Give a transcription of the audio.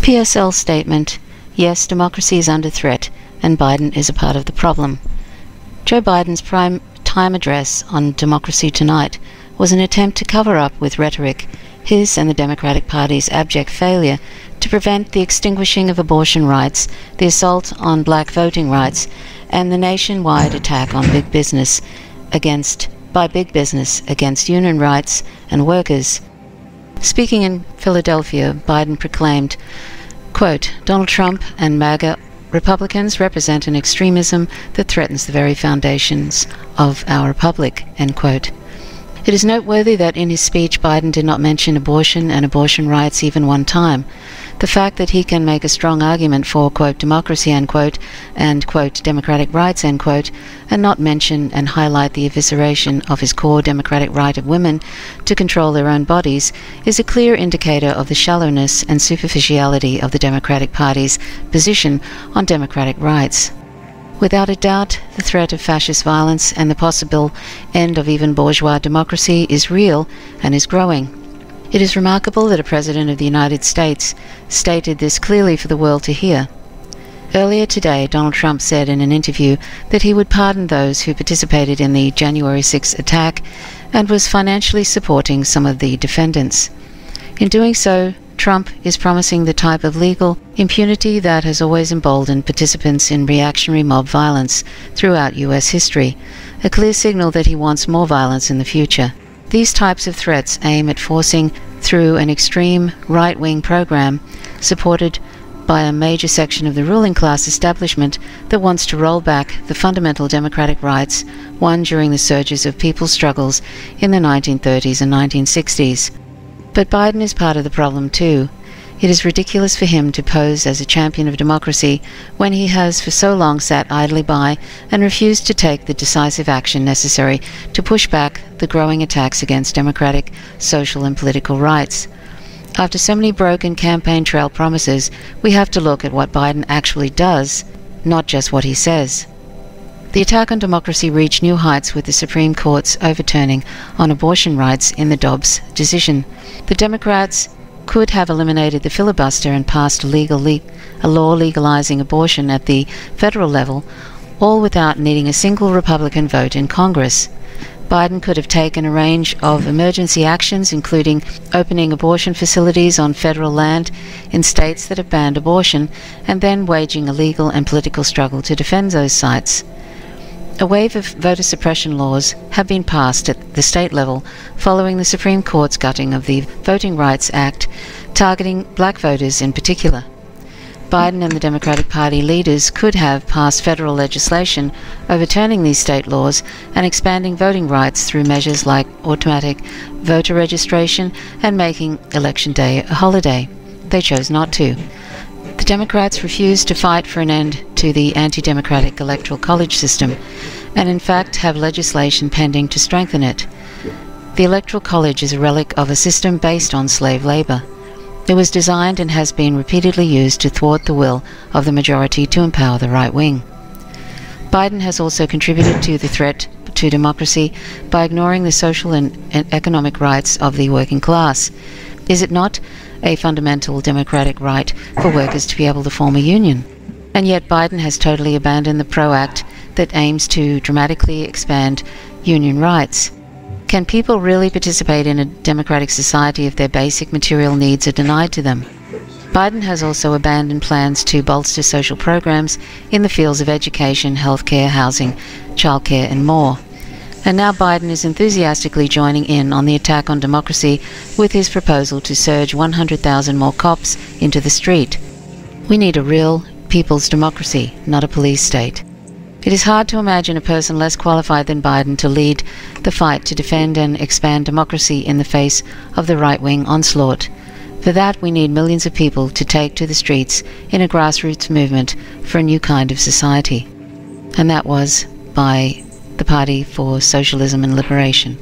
PSL Statement: Yes, democracy is under threat, and Biden is a part of the problem. Joe Biden's prime time address on Democracy Tonight was an attempt to cover up with rhetoric his and the Democratic Party's abject failure to prevent the extinguishing of abortion rights, the assault on black voting rights, and the nationwide attack on big business against union rights and workers. Speaking in Philadelphia, Biden proclaimed, quote, "Donald Trump and MAGA Republicans represent an extremism that threatens the very foundations of our republic," end quote. It is noteworthy that in his speech Biden did not mention abortion and abortion rights even one time. The fact that he can make a strong argument for, quote, democracy, end quote, and, quote, democratic rights, end quote, and not mention and highlight the evisceration of his core democratic right of women to control their own bodies is a clear indicator of the shallowness and superficiality of the Democratic Party's position on democratic rights. Without a doubt, the threat of fascist violence and the possible end of even bourgeois democracy is real and is growing. It is remarkable that a President of the United States stated this clearly for the world to hear. Earlier today, Donald Trump said in an interview that he would pardon those who participated in the January 6th attack and was financially supporting some of the defendants. In doing so, Trump is promising the type of legal impunity that has always emboldened participants in reactionary mob violence throughout US history, a clear signal that he wants more violence in the future. These types of threats aim at forcing through an extreme right-wing program supported by a major section of the ruling class establishment that wants to roll back the fundamental democratic rights won during the surges of people's struggles in the 1930s and 1960s. But Biden is part of the problem too. It is ridiculous for him to pose as a champion of democracy when he has for so long sat idly by and refused to take the decisive action necessary to push back the growing attacks against democratic, social and political rights. After so many broken campaign trail promises, we have to look at what Biden actually does, not just what he says. The attack on democracy reached new heights with the Supreme Court's overturning on abortion rights in the Dobbs decision. The Democrats could have eliminated the filibuster and passed a law legalizing abortion at the federal level, all without needing a single Republican vote in Congress. Biden could have taken a range of emergency actions, including opening abortion facilities on federal land in states that have banned abortion, and then waging a legal and political struggle to defend those sites. A wave of voter suppression laws have been passed at the state level following the Supreme Court's gutting of the Voting Rights Act, targeting black voters in particular. Biden and the Democratic Party leaders could have passed federal legislation overturning these state laws and expanding voting rights through measures like automatic voter registration and making Election Day a holiday. They chose not to. The Democrats refused to fight for an end to the anti-democratic electoral college system, and in fact have legislation pending to strengthen it. The electoral college is a relic of a system based on slave labor. It was designed and has been repeatedly used to thwart the will of the majority to empower the right wing. Biden has also contributed to the threat to democracy by ignoring the social and economic rights of the working class. Is it not a fundamental democratic right for workers to be able to form a union? And yet Biden has totally abandoned the PRO Act that aims to dramatically expand union rights. Can people really participate in a democratic society if their basic material needs are denied to them? Biden has also abandoned plans to bolster social programs in the fields of education, healthcare, housing, childcare and more. And now Biden is enthusiastically joining in on the attack on democracy with his proposal to surge 100,000 more cops into the street. We need a real people's democracy, not a police state. It is hard to imagine a person less qualified than Biden to lead the fight to defend and expand democracy in the face of the right-wing onslaught. For that, we need millions of people to take to the streets in a grassroots movement for a new kind of society. And that was by the Party for Socialism and Liberation.